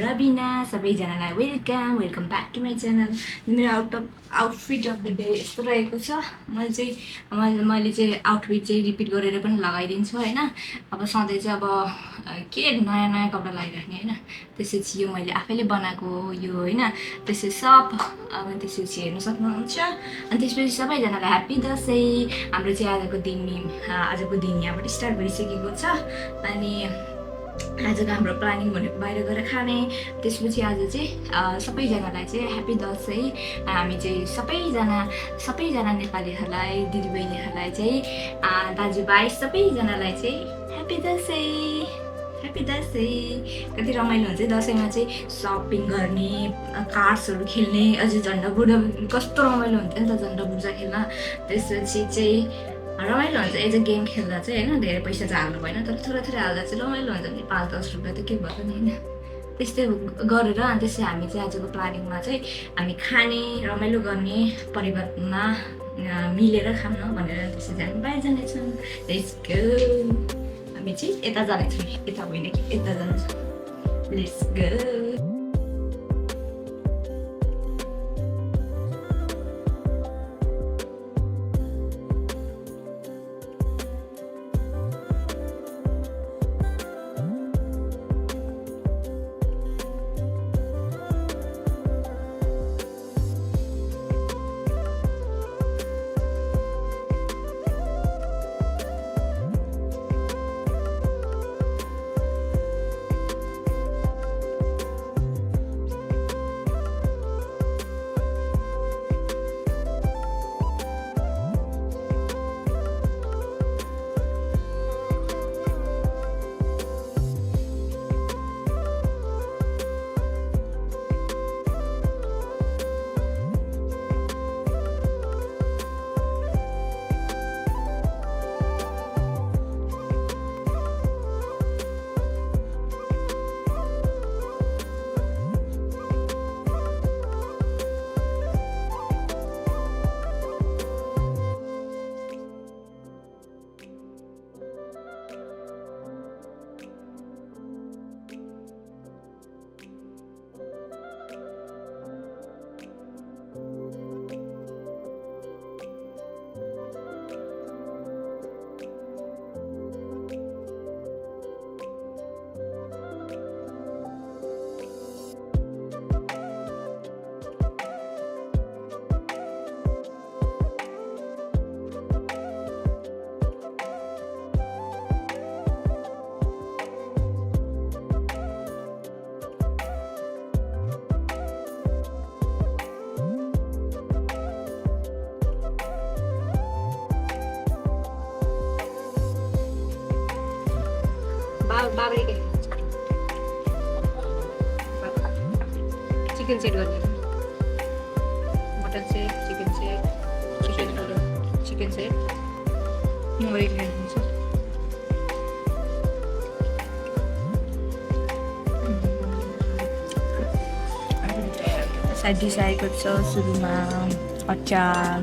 रबिना सबैजनालाई welcome back to my channel. मेरो outfit of the day यस्तो रहेको छ। मैले चाहिँ आउटफिट चाहिँ रिपिट गरेर पनि लगाइदिन्छु होइन। अब सधैँ चाहिँ अब के नयाँ नयाँ कपडा लगाइराख्ने होइन। त्यसपछि यो मैले आफैले बनाएको यो होइन। त्यसपछि अब त्यसपछि हेर्नु सक्नुहुन्छ। अनि त्यसपछि सबैजनालाई ह्याप्पी दसैँ। हाम्रो चाहिँ आजको दिन यहाँबाट स्टार्ट भइसकेको छ। अनि आजको हाम्रो प्लानिङ भनेको बाहिर गएर खाने। त्यसपछि आज चाहिँ सबैजनालाई चाहिँ ह्याप्पी दसैँ। हामी चाहिँ सबैजना नेपालीहरूलाई दिदीबहिनीहरूलाई चाहिँ दाजुभाइ सबैजनालाई चाहिँ ह्याप्पी दसैँ। कति रमाइलो हुन्छ दसैँमा चाहिँ सपिङ गर्ने, कार्ड्सहरू खेल्ने, अझै झन्डा बुर्जा कस्तो रमाइलो हुन्छ नि त झन्डा बुर्जा खेल्न। त्यसपछि चाहिँ रमाइलो हुन्छ। एज अ गेम खेल्दा चाहिँ होइन धेरै पैसा चाहिँ हाल्नु भएन, तर थोरै हाल्दा चाहिँ रमाइलो हुन्छ नि। 5-10 रुपियाँ त के भयो नि होइन। त्यस्तै गरेर अनि त्यसै हामी चाहिँ आजको प्लानिङमा चाहिँ हामी खाने, रमाइलो गर्ने, परिवारमा मिलेर खान भनेर त्यसै चाहिँ हामी बाहिर जानेछौँ। Let's go. हामी चाहिँ यता जानेछौँ, यता होइन कि यता जानेछौँ। Let's go. बाबरी चिकन सेट गर्ने, mutton set, chicken set side dish आएको छ। सुरुमा अचार,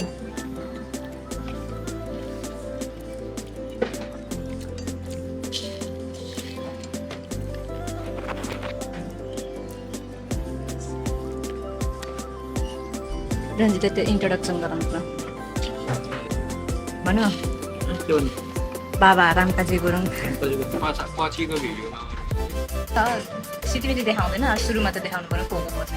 रन्जित त्यो इन्ट्रोडक्सन गराउनु न भन। बाबा रामकाजी गुरुङ सिटिमिटी देखाउँदैन, सुरुमा त देखाउनु पर्यो फोन पर्छ।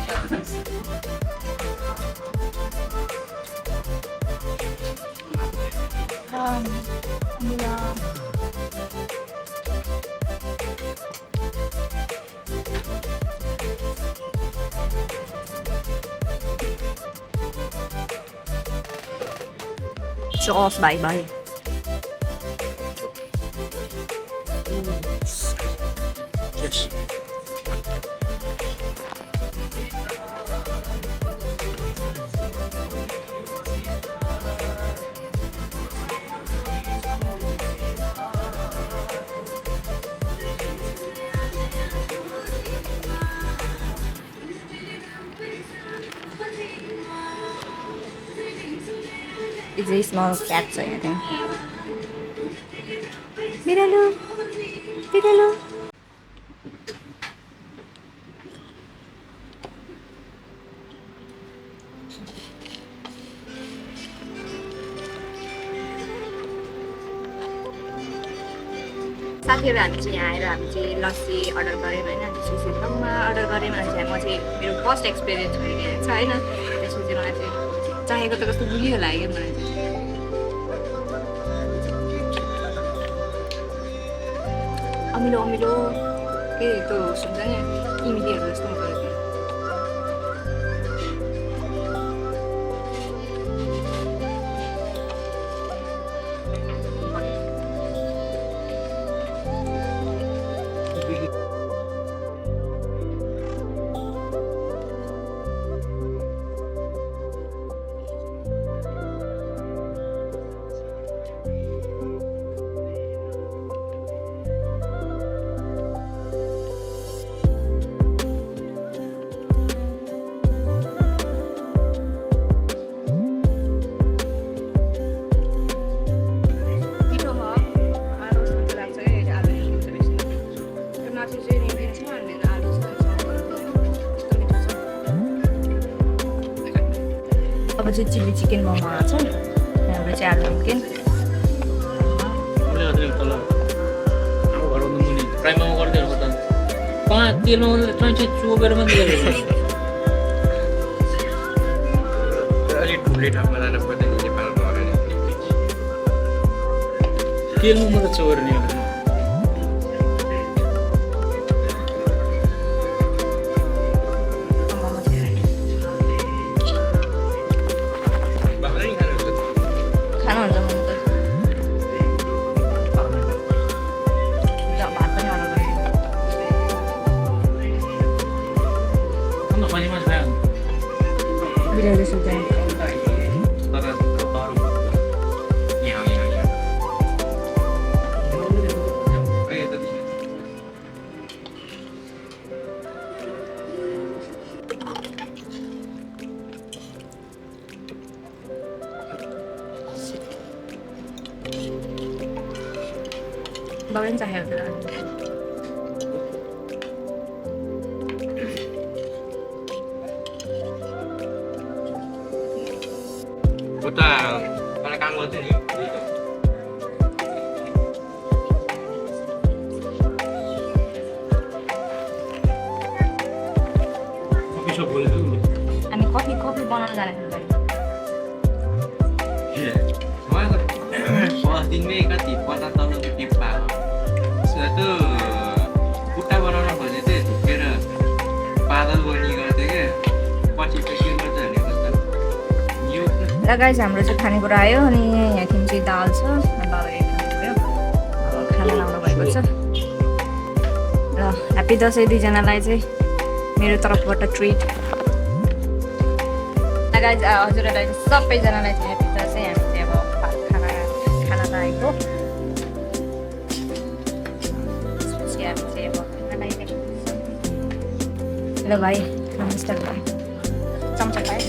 Sauce, bye. Yes. It's a small cat, so I think. Biralu. साथीहरू हामी चाहिँ यहाँ आएर हामी चाहिँ लस्सी अर्डर गऱ्यौँ होइन त्यसपछि ठाउँमा अर्डर गऱ्यौँ अनि चाहिँ म चाहिँ मेरो फर्स्ट एक्सपिरियन्स भइरहेको छ होइन त्यसपछि मलाई चाहिँ चाहेको त कस्तो बुलियो लाग्यो मलाई चाहिँ अमिलो अमिलो के त्यो हुन्छ नि इमिलीहरू जस्तो हुँदो रहेछ अब चाहिँ चिल्ली चिकन मोमो आएको छ त्यहाँबाट चाहिँ आलु चिकन तेलमा मात्रै चोर्ने खानुहुन्छ मोमो त भात पनि अर्डर गरेँ बिरालो सुत्दा बाबाले पनि चाहिएको थियो उता काम गर्थ्यो नि हामी कफी बनाउन जानेको दिनमै कति 50 तलको टिप पाएको त्यो खुट्टा बनाउन खोजे चाहिँ झुकेर पादल बनी गर्थ्यो क्या पछि के गर्छ भने कस्तो र गाइस हाम्रो चाहिँ खानेकुरा आयो अनि यहाँ चाहिँ दाल छ बाबाले खानुभयो अब खाना लाउनु भएको छ र ह्याप्पी दसैँ दुईजनालाई चाहिँ मेरो तर्फबाट ट्रिट गाइस हजुरहरूलाई सबैजनालाई चाहिँ ह्याप्पी दसैँ हामी चाहिँ अब खाना लागेको त्यसपछि हामी चाहिँ अब खाना लगाइरहेको ल भाइ नमस्कार भाइ चम्चा खाए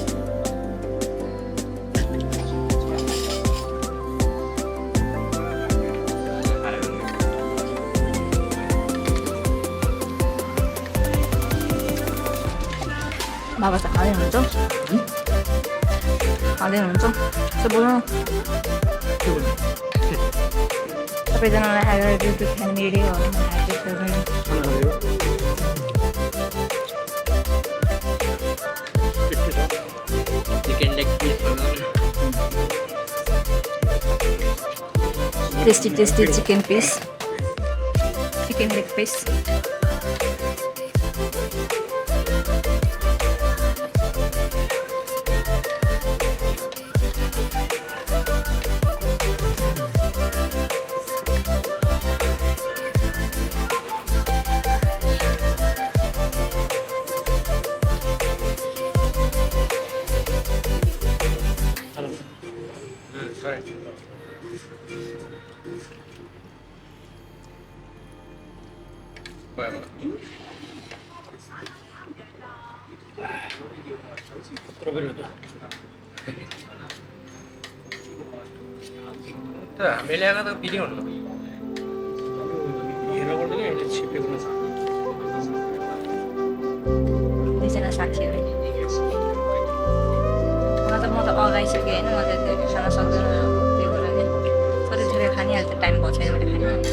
बाबा त खाँदै हुनुहुन्छ त्यो बोल्नु सबैजनालाई आएर YouTube family radio chicken leg piece tasty chicken piece chicken leg piece हामीले ल्याएको त पिरी हुनु दुईजना साथीहरू म त अगाइसकेँ होइन म त त्यो खान सक्दैन त्यो कुरा नि थोरै थोरै खानिहाल्छ टाइम भएको छैन भने खानिहाल्छ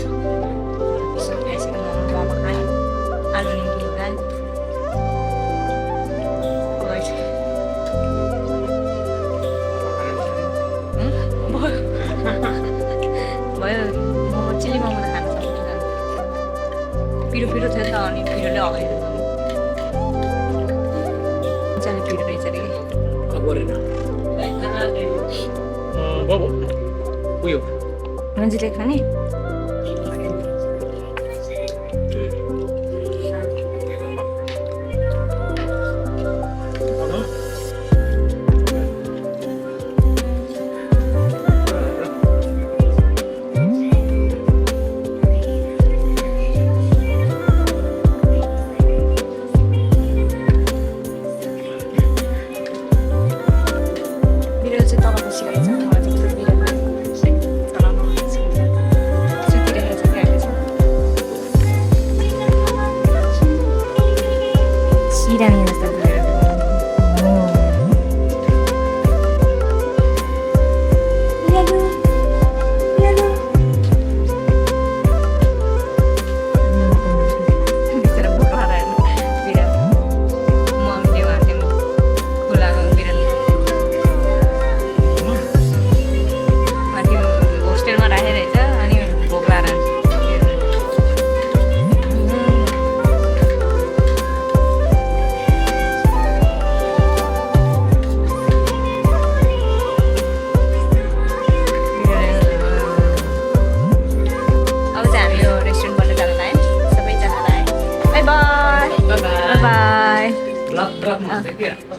लगाइदिन्छ चले भिड रहेछ अरे गरेन बाबु उयो रन्जितले खाने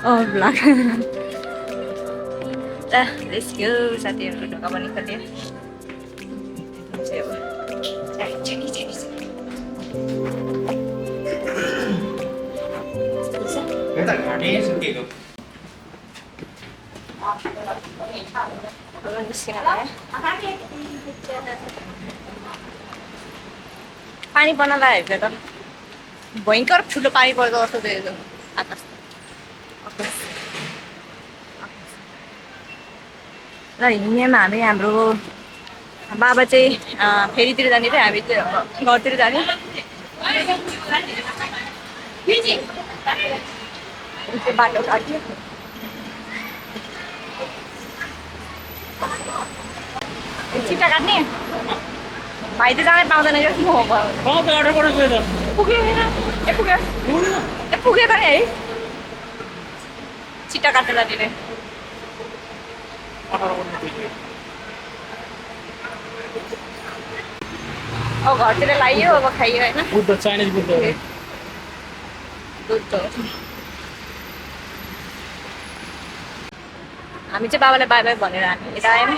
Oh, vlog. Let's go. Saatnya udah kapan ikat ya? Cek. Kita गाडी सुकेको पानी पर्न लागेको त भयङ्कर ठुलो पानी पर्दो जस्तो थियो आकाश र हिँड्नेमा हाम्रो बाबा चाहिँ फेरीतिर जाने थियो हामी चाहिँ घरतिर जाने बाटो काट्यो छिट्टा काट्ने भाइ त जानै पाउँदैन क्या पुग्यो त नि है छिट्टा काट्न जाने रे अब घरतिर लगाइयो अब खाइयो होइन बुद्ध चाइनिज बुद्ध हामी चाहिँ बाबालाई बाई बाई भनेर हामी यता आयौँ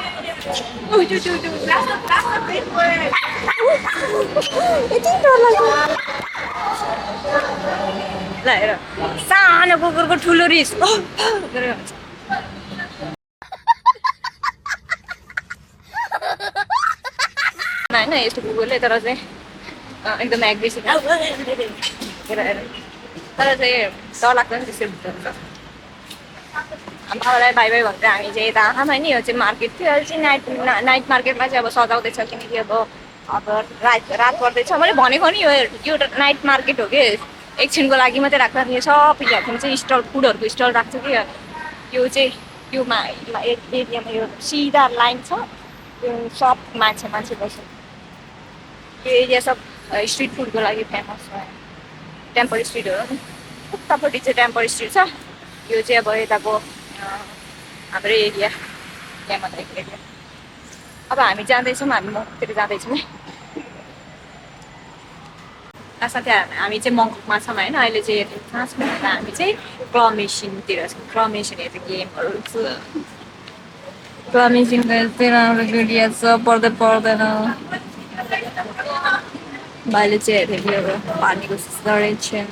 ल हेर सानो कुकुरको ठुलो रिस होइन यस्तो कुकुरले तर चाहिँ एकदम एग्रेसिभ तर चाहिँ डर लाग्छ नि त्यसरी बाबालाई बाई बाई भन्छ हामी चाहिँ यता आँखामा नि यो चाहिँ मार्केट थियो अहिले चाहिँ नाइट मार्केटमा चाहिँ अब सजाउँदैछ किनकि अब रात पर्दैछ मैले भनेको नि यो नाइट मार्केट हो कि एकछिनको लागि मात्रै राख्छ नि सब पिजाहरूमा चाहिँ स्टल फुडहरूको स्टल राख्छ कि यो चाहिँ योमा एरियामा यो सिधा लाइन छ यो सब मान्छे बस्छ यो एरिया सब स्ट्रिट फुडको लागि फेमस छ टेम्पल स्ट्रिट हो नि उतापट्टि चाहिँ टेम्पल स्ट्रिट छ यो चाहिँ अब यताको हाम्रो एरिया यहाँ मात्रै एरिया अब हामी जाँदैछौँ हामी मङ्कतिर जाँदैछौँ है साथै हामी चाहिँ मङ्कमा छौँ होइन अहिले चाहिँ कहाँ छौँ भन्दा हामी चाहिँ क्लमेसिनतिर छौँ क्लमेसिन हेर्छ गेमहरू क्लमेसिनको यस्तै राम्रो भिडियो छ पर्दैन भाइले चाहिँ हेरेको अब पानी कोसिस गरेको छैन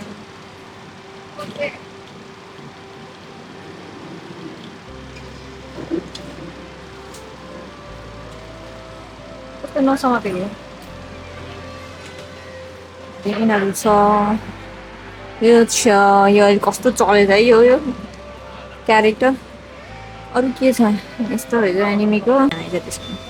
कस्तो नसमातेको यिनीहरू छ यो छ यो अहिले कस्तो चलेछ है यो क्यारेक्टर अरू के छ यस्तो रहेछ एनिमीको त्यसको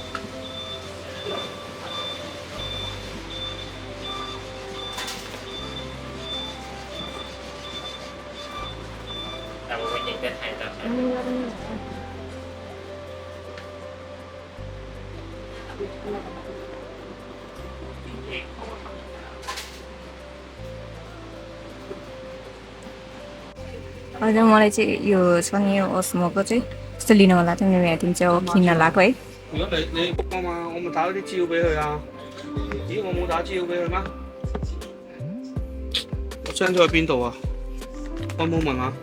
हजुर मलाई चाहिँ यो छ नि यो ओस्मोको चाहिँ यस्तो लिनु होला थियो मेरो यहाँ चाहिँ हो किन्न लगाएको है 如果你 book 啊嘛，我咪打啲資料俾佢啊。咦，我冇打資料俾佢咩？我 send 咗去邊度啊？我冇問啊。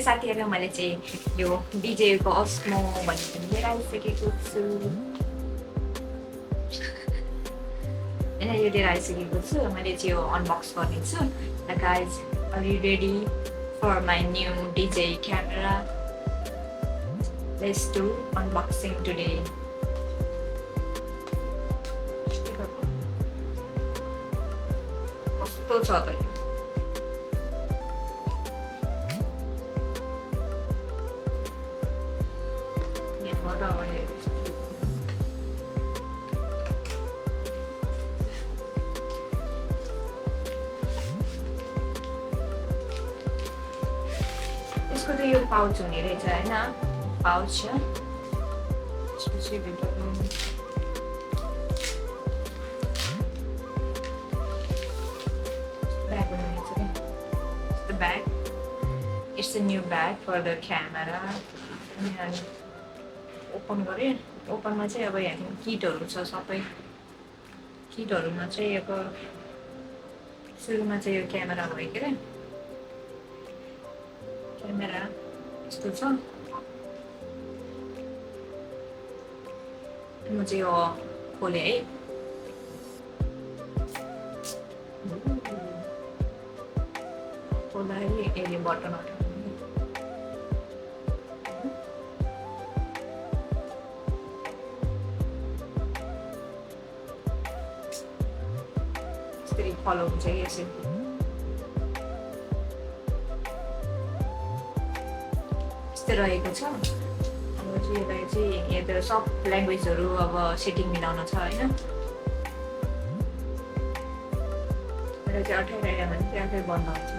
साथीहरू मैले चाहिँ यो डिजेको अस्मो भन्ने लिएर आइसकेको छु होइन यो लिएर आइसकेको छु मैले चाहिँ यो अनबक्स गर्नेछु guys are you ready for my new DJI camera let's do unboxing today कस्तो छ त यसको चाहिँ यो पाउच हुने रहेछ होइन पाउच छ त्यसपछि भित्र ब्याग हुने रहेछ क्या यस्तो bag it's a new bag for the camera अनि ओपन गरेँ ओपनमा चाहिँ अब यहाँ किटहरू छ सबै किटहरूमा चाहिँ अब सुरुमा चाहिँ यो क्यामेरा भयो के अरे क्यामेरा यस्तो छ म चाहिँ यो खोलेँ है खोल्दाखेरि यसले बटनहरू यसरी फलो हुन्छ कि यसरी यस्तो रहेको छ अब चाहिँ यसलाई चाहिँ यहाँ त सब ल्याङ्ग्वेजहरू अब सेटिङ मिलाउन छ होइन र चाहिँ अठाइरहेको भने चाहिँ आफै बन्द हुन्छ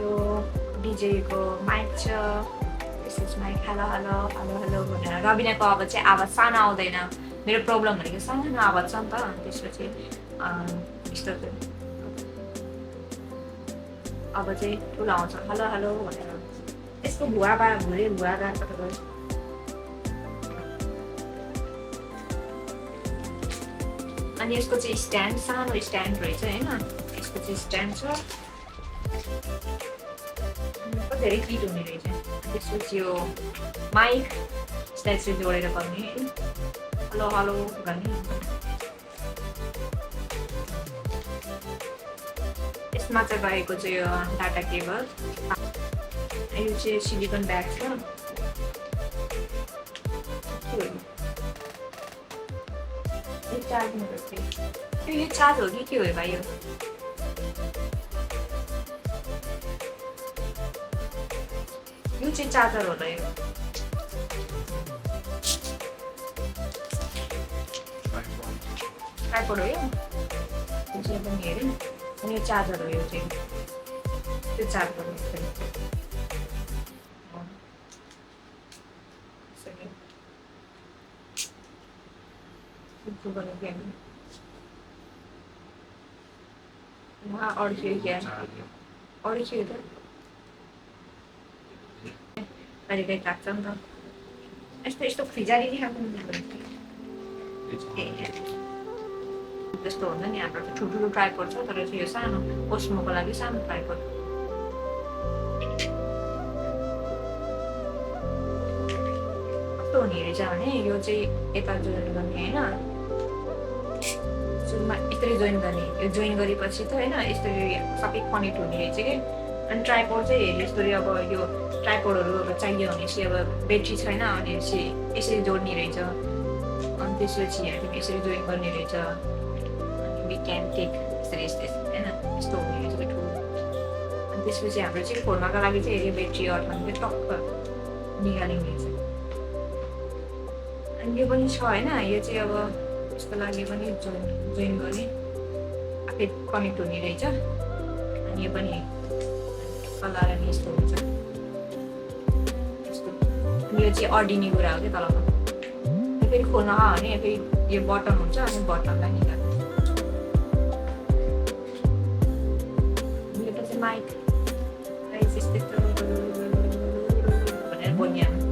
यो डिजेको माइक छ यसमा हेलो हेलो हेलो हेलो भनेर रबिनाको अब चाहिँ आवाज सानो आउँदैन मेरो प्रब्लम भनेको सानो आवाज छ नि त त्यसपछि यस्तो अब चाहिँ ठुलो आउँछ हेलो हेलो भनेर यसको भुवा गएको अनि यसको चाहिँ स्ट्यान्ड सानो स्ट्यान्ड रहेछ होइन यसको चाहिँ स्ट्यान्ड छ धेरै फिट हुने रहेछ त्यसपछि यो माइक यसलाई चाहिँ जोडेर गर्ने हेलो हेलो गर्ने यसमा चाहिँ गएको चाहिँ यो डाटा केबल यो चाहिँ सिलिकन ब्याग छ चार्जिङ यो चार्ज हो कि के हो भाइ यो चाहिँ चार्जर होला यो ट्राइपोड हो यो चाहिँ पनि हेऱ्यो अनि यो चार्जर हो यो चाहिँ त्यो चार्ज गर्नु अड्क्यो क्या अड्क्यो त कहिले कहीँ लाग्छ नि त यस्तो यस्तो फिजारी नै खानु त्यस्तो हुन्छ नि हाम्रो ठुल्ठुलो ट्राइपोड छ तर चाहिँ यो सानो ओस्मोको लागि सानो ट्राइपोड कस्तो हुने रहेछ भने यो चाहिँ यता जोइन गर्ने होइन सुरुमा यसरी जोइन गर्ने यो जोइन गरेपछि त होइन यसरी सबै कनेक्ट हुने रहेछ कि अनि ट्राइपोड चाहिँ हेऱ्यो यसरी अब यो ट्राइपोडहरू अब चाहियो भनेपछि अब ब्याट्री छैन भनेपछि यसरी जोड्ने रहेछ अनि त्यसपछि हामी यसरी जोइन गर्ने रहेछ अनि वी क्यान टेक यसरी यस्तो होइन यस्तो हुने रहेछ ठुलो अनि त्यसपछि हाम्रो चाहिँ फोनमाको लागि चाहिँ हेऱ्यो ब्याट्री अट्लाउने चाहिँ टक्क निकालिने रहेछ अनि यो पनि छ होइन यो चाहिँ अब यसको लागि पनि जोइन गर्ने आफै कनेक्ट हुने रहेछ अनि यो पनि कलर यस्तो हुन्छ यो चाहिँ अडिने कुरा हो क्या तलमा फेरि खोल्न भने फेरि यो बटन हुन्छ अनि बटनलाई निकाल्नु यो चाहिँ माइक यस्तो भनेर बोनिहाल्नु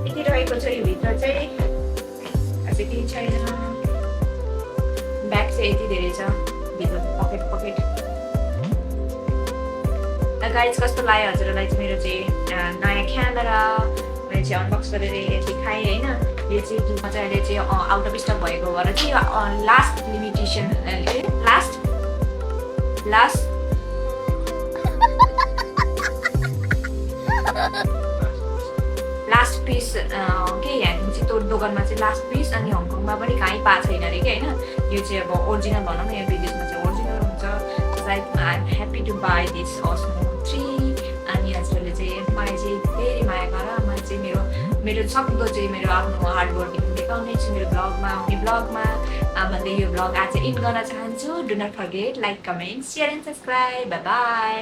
यति रहेको छ यो भित्र चाहिँ अझै केही छैन ब्याग चाहिँ यति धेरै छ भित्र पकेट गाइज कस्तो लाग्यो हजुरहरूलाई चाहिँ मेरो चाहिँ नयाँ क्यामेरा मैले चाहिँ अनबक्स गरेर देखाएँ होइन यो चाहिँ अहिले चाहिँ आउट अफ स्टक भएको भएर चाहिँ लास्ट लिमिटेसन लास्ट पिस के यहाँ चाहिँ त्यो दोकानमा चाहिँ लास्ट पिस अनि हङकङमा पनि कहीँ पाएको छैन अरे कि होइन यो चाहिँ अब ओरिजिनल भनौँ न यो विदेशमा चाहिँ ओरिजिनल हुन्छ like I am happy to buy this अस्मो 3 अनि हजुरहरूले चाहिँ मलाई चाहिँ धेरै माया गर मैले चाहिँ मेरो सक्दो चाहिँ मेरो आफ्नो हार्डवर्किङ देखाउने छु मेरो ब्लगमा आउने ब्लगमा भन्दै यो ब्लग आज एन्ड गर्न चाहन्छु do not forget like comment share and subscribe bye by